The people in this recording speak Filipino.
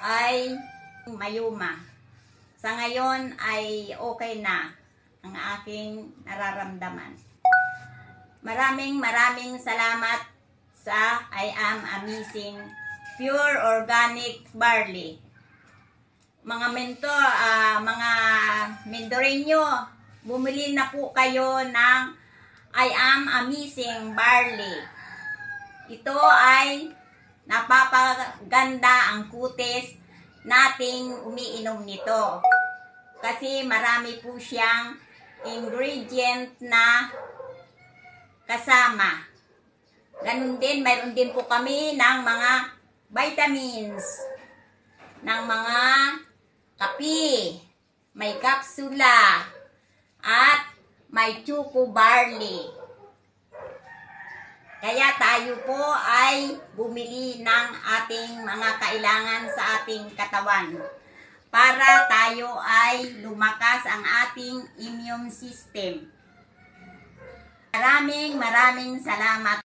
ay mayuma. Sa ngayon ay okay na ang aking nararamdaman. Maraming salamat sa I Am Amazing Pure Organic Barley. Mga mentor, mga Mendoreño, bumili na po kayo ng I Am Amazing Barley. Ito ay napapaganda ang kutis nating umiinom nito. Kasi marami po siyang ingredient na kasama. Ganun din, mayroon din po kami ng mga vitamins, ng mga kape, may kapsula, at may choco barley. Kaya tayo po ay bumili ng ating mga kailangan sa ating katawan para tayo ay lumakas ang ating immune system. Maraming salamat.